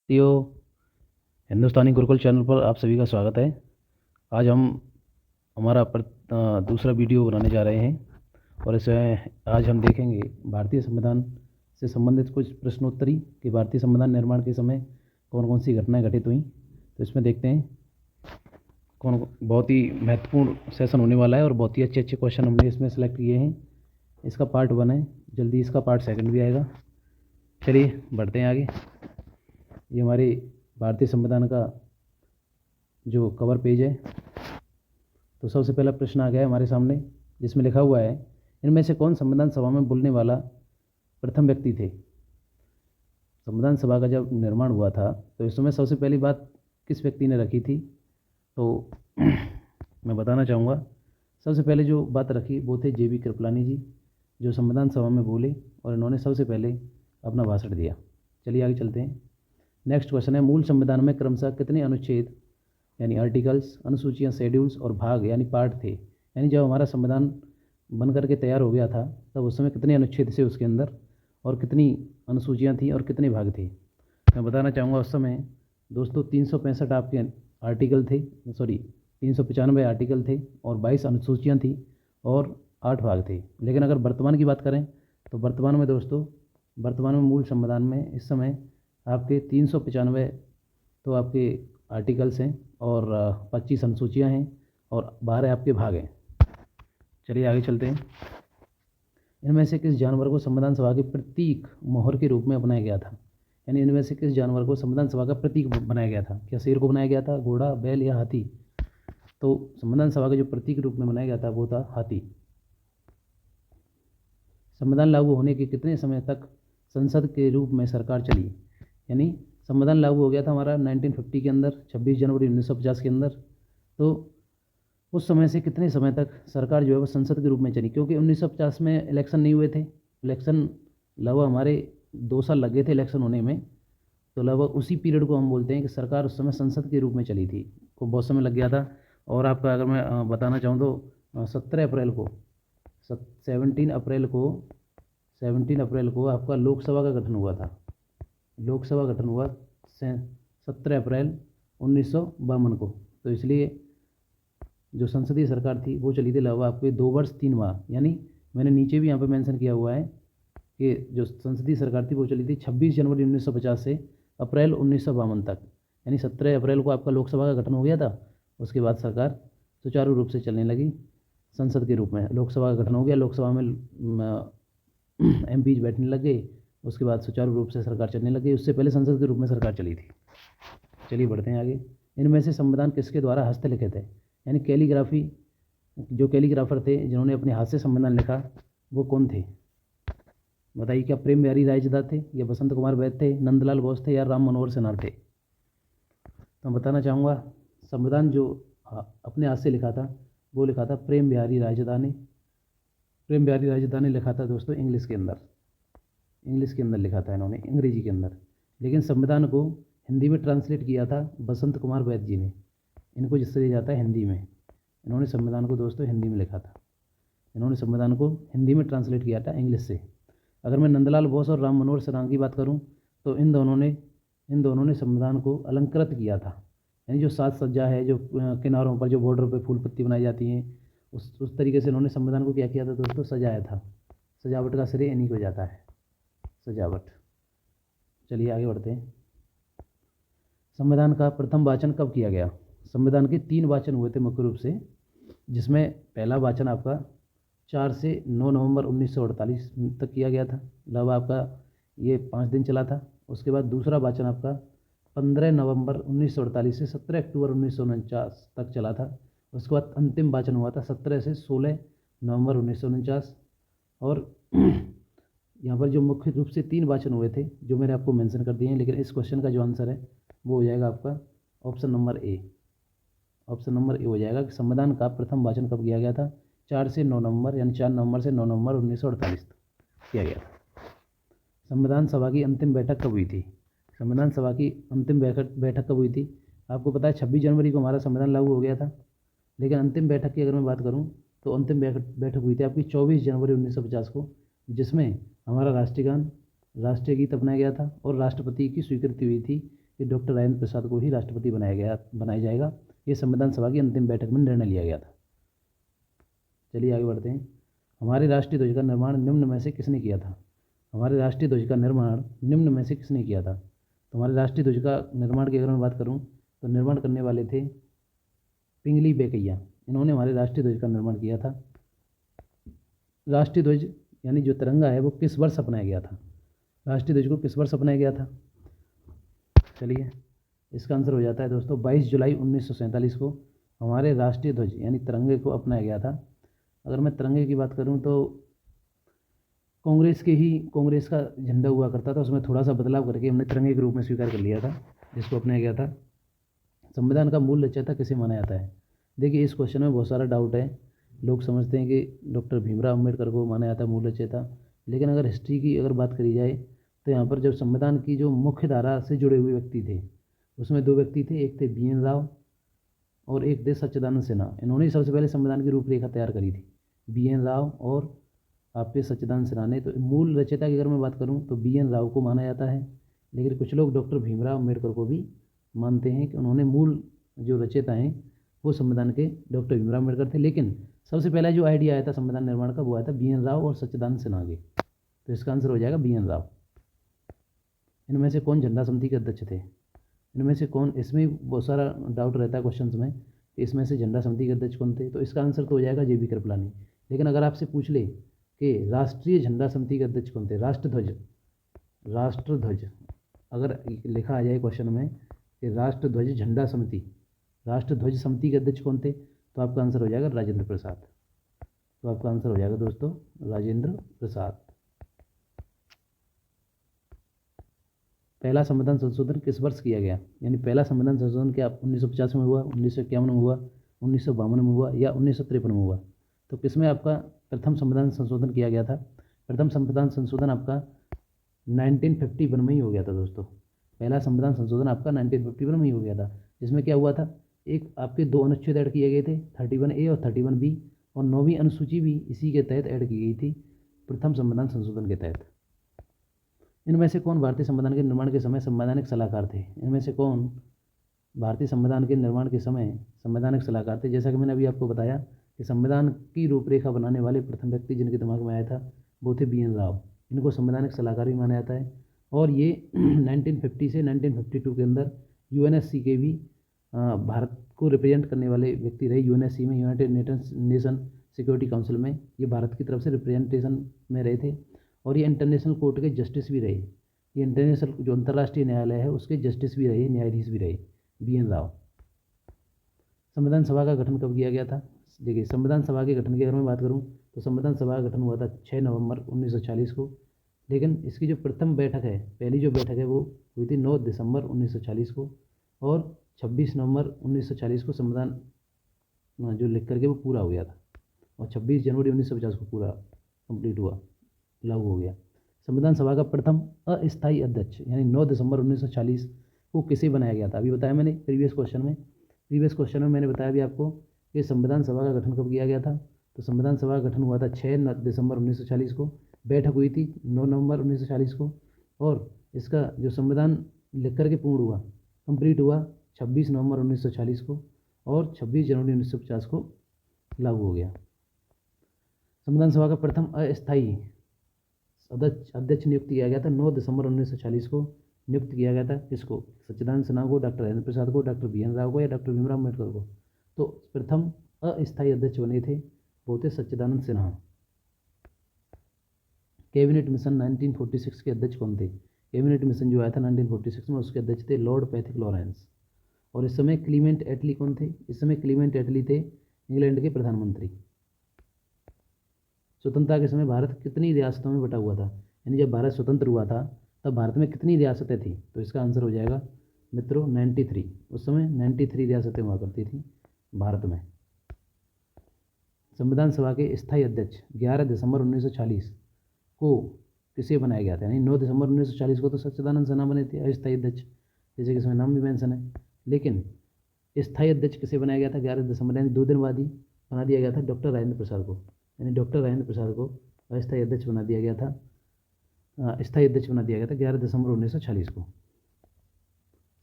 यो हिंदुस्तानी Gurukul channel पर आप सभी का स्वागत है। आज हम हमारा दूसरा वीडियो बनाने जा रहे हैं और इसमें आज हम देखेंगे भारतीय संविधान से संबंधित कुछ प्रश्नोत्तरी कि भारतीय संविधान निर्माण के समय कौन कौन सी घटनाएं घटित हुई। तो इसमें देखते हैं कौन बहुत ही महत्वपूर्ण सेशन होने वाला है और बहुत ही अच्छे अच्छे क्वेश्चन हमने इसमें सेलेक्ट किए हैं। इसका पार्ट 1 है, जल्दी इसका पार्ट 2 भी आएगा। चलिए बढ़ते हैं आगे। ये हमारे भारतीय संविधान का जो कवर पेज है। तो सबसे पहला प्रश्न आ गया है हमारे सामने, जिसमें लिखा हुआ है इनमें से कौन संविधान सभा में बोलने वाला प्रथम व्यक्ति थे। संविधान सभा का जब निर्माण हुआ था तो इस समय सबसे पहली बात किस व्यक्ति ने रखी थी, तो मैं बताना चाहूँगा। सबसे पहले जो बात रखी वो थे JB कृपलानी जी, जो संविधान सभा में बोले और इन्होंने सबसे पहले अपना भाषण दिया। चलिए आगे चलते हैं। नेक्स्ट क्वेश्चन है, मूल संविधान में क्रमशः कितने अनुच्छेद यानी आर्टिकल्स, अनुसूचियाँ, शेड्यूल्स और भाग यानी पार्ट थे। यानी जब हमारा संविधान बन करके तैयार हो गया था तब उस समय कितने अनुच्छेद थे उसके अंदर और कितनी अनुसूचियाँ थी और कितने भाग थे। मैं बताना चाहूँगा उस समय दोस्तों 365 आपके आर्टिकल थे, 395 आर्टिकल थे और 22 अनुसूचियाँ थी और 8 भाग थे। लेकिन अगर वर्तमान की बात करें तो वर्तमान में दोस्तों, वर्तमान में मूल संविधान में इस समय आपके 395 तो आपके आर्टिकल्स हैं और 25 अनुसूचियाँ हैं और 12 आपके भाग हैं। चलिए आगे चलते हैं। इनमें से किस जानवर को संविधान सभा के प्रतीक मोहर के रूप में बनाया गया था। यानी इनमें से किस जानवर को संविधान सभा का प्रतीक बनाया गया था। क्या शेर को बनाया गया था, घोड़ा, बैल या हाथी। तो संविधान सभा के जो प्रतीक रूप में बनाया गया था वो था हाथी। संविधान लागू होने के कितने समय तक संसद के रूप में सरकार चली। यानी संविधान लागू हो गया था हमारा 1950 के अंदर, 26 जनवरी 1950 के अंदर। तो उस समय से कितने समय तक सरकार जो है वो संसद के रूप में चली, क्योंकि 1950 में इलेक्शन नहीं हुए थे। इलेक्शन लगभग हमारे 2 साल लग गए थे इलेक्शन होने में। तो लगभग उसी पीरियड को हम बोलते हैं कि सरकार उस समय संसद के रूप में चली थी। को बहुत समय लग गया था। और आपका अगर मैं बताना चाहूँ तो 17 अप्रैल को आपका लोकसभा का गठन हुआ था। लोकसभा गठन हुआ 17 अप्रैल 1952 को। तो इसलिए जो संसदीय सरकार थी वो चली थी लगभग आपके 2 वर्ष 3 माह। यानी मैंने नीचे भी यहाँ पे मेंशन किया हुआ है कि जो संसदीय सरकार थी वो चली थी 26 जनवरी 1950 से अप्रैल 1952 तक। यानी 17 अप्रैल को आपका लोकसभा का गठन हो गया था। उसके बाद सरकार सुचारू रूप से चलने लगी संसद के रूप में। लोकसभा का गठन हो गया, लोकसभा में MPs बैठने लग गए, उसके बाद सुचारू रूप से सरकार चलने लग गई। उससे पहले संसद के रूप में सरकार चली थी। चलिए बढ़ते हैं आगे। इनमें से संविधान किसके द्वारा हस्तलिखित है। यानी कैलीग्राफी, जो कैलीग्राफर थे जिन्होंने अपने हाथ से संविधान लिखा वो कौन थे बताइए। क्या प्रेम बिहारी रायचदा थे, या बसंत कुमार वैद्य थे, नंदलाल बोस थे, या राम मनोहर सिन्हा थे। तो मैं बताना चाहूँगा संविधान जो अपने हाथ से लिखा था वो लिखा था प्रेम बिहारी रायचदा ने। प्रेम बिहारी रायचदा ने लिखा था दोस्तों इंग्लिश के अंदर लिखा था इन्होंने, अंग्रेजी के अंदर। लेकिन संविधान को हिंदी में ट्रांसलेट किया था बसंत कुमार वैद्य जी ने। इनको जिससे दिया जाता है हिंदी में। इन्होंने संविधान को दोस्तों हिंदी में लिखा था। इन्होंने संविधान को हिंदी में ट्रांसलेट किया था इंग्लिश से। अगर मैं नंदलाल बोस और राम मनोहर सिन्हा की बात करूं तो इन दोनों ने संविधान को अलंकृत किया था। यानी जो साज सज्जा है, जो किनारों पर जो बॉर्डर पर फूल पत्ती बनाई जाती हैं, उस तरीके से इन्होंने संविधान को क्या किया था दोस्तों, सजाया था। सजावट का श्रेय इन्हीं को जाता है, सजावट। चलिए आगे बढ़ते हैं। संविधान का प्रथम वाचन कब किया गया। संविधान के 3 वाचन हुए थे मुख्य रूप से, जिसमें पहला वाचन आपका 4 से 9 नवंबर 1948 तक किया गया था। लगभग आपका ये 5 दिन चला था। उसके बाद दूसरा वाचन आपका 15 नवंबर 1948 से 17 अक्टूबर 1949 तक चला था। उसके बाद अंतिम वाचन हुआ था 17 से 16 नवंबर 1949। और यहाँ पर जो मुख्य रूप से 3 वाचन हुए थे जो मैंने आपको मेंशन कर दिए हैं, लेकिन इस क्वेश्चन का जो आंसर है वो हो जाएगा आपका option number A. Option number A हो जाएगा कि संविधान का प्रथम वाचन कब किया गया था, 4 से 9 नवंबर, यानी 4 नवंबर से 9 नवंबर 1948 तक किया गया था। संविधान सभा की अंतिम बैठक कब हुई थी। संविधान सभा की अंतिम बैठक कब हुई थी। आपको पता है 26 जनवरी को हमारा संविधान लागू हो गया था। लेकिन अंतिम बैठक की अगर मैं बात करूँ तो अंतिम बैठक हुई थी आपकी 24 जनवरी 1950 को, जिसमें हमारा राष्ट्रीय गान, राष्ट्रीय गीत अपनाया गया था और राष्ट्रपति की स्वीकृति हुई थी कि डॉक्टर राजेंद्र प्रसाद को ही राष्ट्रपति बनाया जाएगा। ये संविधान सभा की अंतिम बैठक में निर्णय लिया गया था। चलिए आगे बढ़ते हैं। हमारे राष्ट्रीय ध्वज का निर्माण निम्न में से किसने किया था? हमारे राष्ट्रीय ध्वज का निर्माण निम्न में से किसने किया था? तो हमारे राष्ट्रीय ध्वज का निर्माण की अगर मैं बात करूं तो निर्माण करने वाले थे पिंगली वेंकैया। इन्होंने हमारे राष्ट्रीय ध्वज का निर्माण किया था। राष्ट्रीय ध्वज यानी जो तिरंगा है वो किस वर्ष अपनाया गया था? राष्ट्रीय ध्वज को किस वर्ष अपनाया गया था? चलिए इसका आंसर हो जाता है दोस्तों 22 जुलाई 1947 को हमारे राष्ट्रीय ध्वज यानी तिरंगे को अपनाया गया था। अगर मैं तिरंगे की बात करूं तो कांग्रेस का झंडा हुआ करता था, उसमें थोड़ा सा बदलाव करके हमने तिरंगे के रूप में स्वीकार कर लिया था, जिसको अपनाया गया था। संविधान का मूल रचयिता किसे माना जाता है? देखिए इस क्वेश्चन में बहुत सारा डाउट है। लोग समझते हैं कि डॉक्टर भीमराव अम्बेडकर को माना जाता है मूल रचयिता, लेकिन अगर हिस्ट्री की अगर बात करी जाए तो यहाँ पर जब संविधान की जो मुख्य धारा से जुड़े हुए व्यक्ति थे उसमें दो व्यक्ति थे, एक थे BN राव और एक थे सच्चिदानंद सिन्हा। इन्होंने सबसे पहले संविधान की रूपरेखा तैयार करी थी, BN राव और आपके सच्चिदानंद सिन्हा ने। तो मूल रचयिता की अगर मैं बात करूं तो BN राव को माना जाता है, लेकिन कुछ लोग डॉक्टर भीमराव अम्बेडकर को भी मानते हैं कि उन्होंने मूल जो रचयिता हैं वो संविधान के डॉक्टर भीमराव अम्बेडकर थे। लेकिन सबसे पहला जो आइडिया आया था संविधान निर्माण का वो आया था BN राव और सच्चिदानंद सिन्हा के। तो इसका आंसर हो जाएगा BN राव। इनमें से कौन झंडा समिति के अध्यक्ष थे? इनमें से कौन, इसमें बहुत सारा डाउट रहता है क्वेश्चन में, इसमें से झंडा समिति के अध्यक्ष कौन थे? तो इसका आंसर तो हो जाएगा JB कृपलानी। लेकिन अगर आपसे पूछ ले कि राष्ट्रीय झंडा समिति के अध्यक्ष कौन थे, राष्ट्रध्वज अगर लिखा आ जाए क्वेश्चन में कि राष्ट्रध्वज समिति के अध्यक्ष कौन थे, तो आपका आंसर हो जाएगा राजेंद्र प्रसाद। तो आपका आंसर हो जाएगा दोस्तों राजेंद्र प्रसाद। पहला संविधान संशोधन किस वर्ष किया गया? यानी पहला संविधान संशोधन क्या 1950 में हुआ, 1951 में हुआ, 1952 में हुआ या 1953 में हुआ? तो किसमें आपका प्रथम संविधान संशोधन किया गया था? प्रथम संविधान संशोधन आपका 1951 में ही हो गया था दोस्तों। पहला संविधान संशोधन आपका 1951 में ही हो गया था, जिसमें क्या हुआ था, एक आपके 2 अनुच्छेद ऐड किए गए थे, 31A और 31B, और 9वीं अनुसूची भी इसी के तहत ऐड की गई थी प्रथम संविधान संशोधन के तहत। इनमें से कौन भारतीय संविधान के निर्माण के समय संवैधानिक सलाहकार थे? इनमें से कौन भारतीय संविधान के निर्माण के समय संवैधानिक सलाहकार थे? जैसा कि मैंने अभी आपको बताया कि संविधान की रूपरेखा बनाने वाले प्रथम व्यक्ति जिनके दिमाग में आया था वो थे BN राव। इनको संवैधानिक सलाहकार भी माना जाता है। और ये 1950 से 1952 के अंदर UNSC के भी भारत को रिप्रेजेंट करने वाले व्यक्ति रहे। UNSC में, यूनाइटेड नेशन सिक्योरिटी काउंसिल में ये भारत की तरफ से रिप्रेजेंटेशन में रहे थे। और ये इंटरनेशनल कोर्ट के जस्टिस भी रहे। ये इंटरनेशनल जो अंतर्राष्ट्रीय न्यायालय है उसके जस्टिस भी रहे, न्यायाधीश भी रहे BN राव। संविधान सभा का गठन कब किया गया था? देखिए संविधान सभा के गठन की अगर मैं बात करूं तो संविधान सभा का गठन हुआ था 6 नवंबर 1940 को। लेकिन इसकी जो प्रथम बैठक है, पहली जो बैठक है वो हुई थी 9 दिसंबर 1940 को, और 26 नवंबर 1940 को संविधान जो लिख करके वो पूरा हो गया था, और 26 जनवरी 1950 को पूरा कंप्लीट हुआ, लागू हो गया। संविधान सभा का प्रथम अस्थायी अध्यक्ष यानी 9 दिसंबर 1940 को किसे बनाया गया था? अभी बताया मैंने प्रीवियस क्वेश्चन में मैंने बताया भी आपको कि संविधान सभा का गठन कब किया गया था। तो संविधान सभा का गठन हुआ था 6 दिसंबर 1940 को, बैठक हुई थी 9 नवंबर 1940 को, और इसका जो संविधान लिख करके पूर्ण हुआ, कंप्लीट हुआ 26 नवंबर 1940 को, और 26 जनवरी 1950 को लागू हो गया। संविधान सभा का प्रथम अस्थायी अध्यक्ष नियुक्त किया गया था 9 दिसंबर 1940 को। नियुक्त किया गया था किसको? सच्चिदानंद सिन्हा को, डॉक्टर राजेंद्र प्रसाद को, डॉक्टर BN राव को या डॉक्टर भीमराव अम्बेडकर को? तो प्रथम अस्थायी अध्यक्ष बने थे वो थे सच्चिदानंद सिन्हा। कैबिनेट मिशन 1946 के अध्यक्ष कौन थे? कैबिनेट मिशन जो आया था 1946 में उसके अध्यक्ष थे लॉर्ड पैथिक लॉरेंस। और इस समय क्लीमेंट एटली कौन थे? इस समय क्लीमेंट एटली थे इंग्लैंड के प्रधानमंत्री। स्वतंत्रता के समय भारत कितनी रियासतों में बटा हुआ था? यानी जब भारत स्वतंत्र हुआ था तब भारत में कितनी रियासतें थी? तो इसका आंसर हो जाएगा मित्रों 93। उस समय 93 रियासतें हुआ करती थी भारत में। संविधान सभा के स्थायी अध्यक्ष 11 दिसंबर 1940 को किसे बनाया गया था? यानी 9 दिसंबर 1940 को तो सच्चिदानंद सिन्हा बने थे अस्थायी अध्यक्ष, जैसे कि इसमें नाम भी मेंशन है। लेकिन स्थायी अध्यक्ष किसे बनाया गया था 11 दिसंबर, यानी 2 दिन बाद ही बना दिया गया था डॉक्टर राजेंद्र प्रसाद को। यानी डॉक्टर राजेंद्र प्रसाद को अस्थायी अध्यक्ष बना दिया गया था, स्थायी अध्यक्ष बना दिया गया था 11 दिसंबर 1940 को।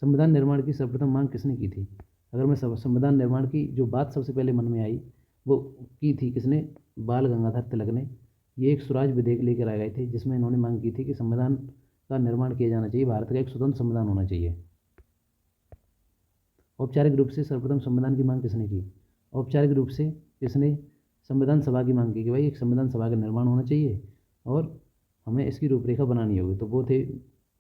संविधान निर्माण की सर्वप्रथम मांग किसने की थी? अगर मैं संविधान निर्माण की जो बात सबसे पहले मन में आई वो की थी किसने? बाल गंगाधर तिलक ने। ये एक स्वराज विधेयक लेकर आ गए थे जिसमें इन्होंने मांग की थी कि संविधान का निर्माण किया जाना चाहिए, भारत का एक स्वतंत्र संविधान होना चाहिए। औपचारिक रूप से सर्वप्रथम संविधान की मांग किसने की? औपचारिक रूप से किसने? संविधान सभा की मांग की कि भाई एक संविधान सभा का निर्माण होना चाहिए और हमें इसकी रूपरेखा बनानी होगी। तो वो थे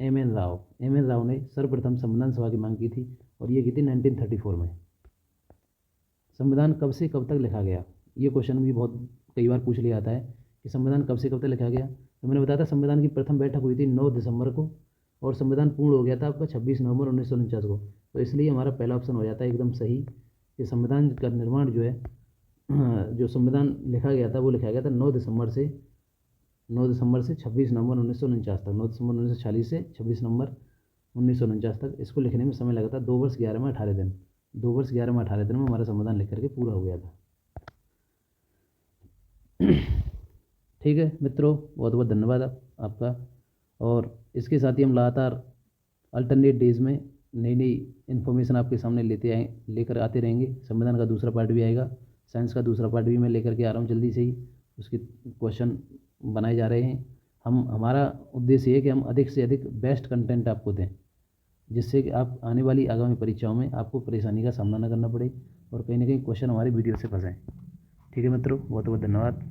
एम.एन. राव। एम.एन. राव ने सर्वप्रथम संविधान सभा की मांग की थी और ये की थी 1934 में। संविधान कब से कब तक लिखा गया? ये क्वेश्चन भी बहुत कई बार पूछ लिया जाता है कि संविधान कब से कब तक लिखा गया। तो मैंने बताया था संविधान की प्रथम बैठक हुई थी 9 दिसंबर को और संविधान पूर्ण हो गया था आपका 26 नवंबर 1949 को। तो इसलिए हमारा पहला ऑप्शन हो जाता है एकदम सही कि संविधान का निर्माण जो है जो संविधान लिखा गया था वो लिखा गया था 9 दिसंबर से 26 नवंबर 1949 तक। 9 दिसंबर 1940 से 26 नवंबर 1949 तक। इसको लिखने में समय लगा था 2 वर्ष 11 में 18 दिन। 2 वर्ष 11 में 18 दिन में हमारा संविधान लिख करके पूरा हो गया था। ठीक है मित्रों, बहुत बहुत धन्यवाद आपका। और इसके साथ ही हम लगातार अल्टरनेट डेज में नई नई इन्फॉर्मेशन आपके सामने लेकर आते रहेंगे। संविधान का दूसरा पार्ट भी आएगा, साइंस का दूसरा पार्ट भी मैं लेकर के आ रहा हूँ जल्दी से ही। उसके क्वेश्चन बनाए जा रहे हैं। हमारा उद्देश्य ये है कि हम अधिक से अधिक बेस्ट कंटेंट आपको दें जिससे कि आप आने वाली आगामी परीक्षाओं में आपको परेशानी का सामना न करना पड़े और कहीं ना कहीं क्वेश्चन हमारी वीडियो से फंसें। ठीक है मित्रों, बहुत बहुत धन्यवाद।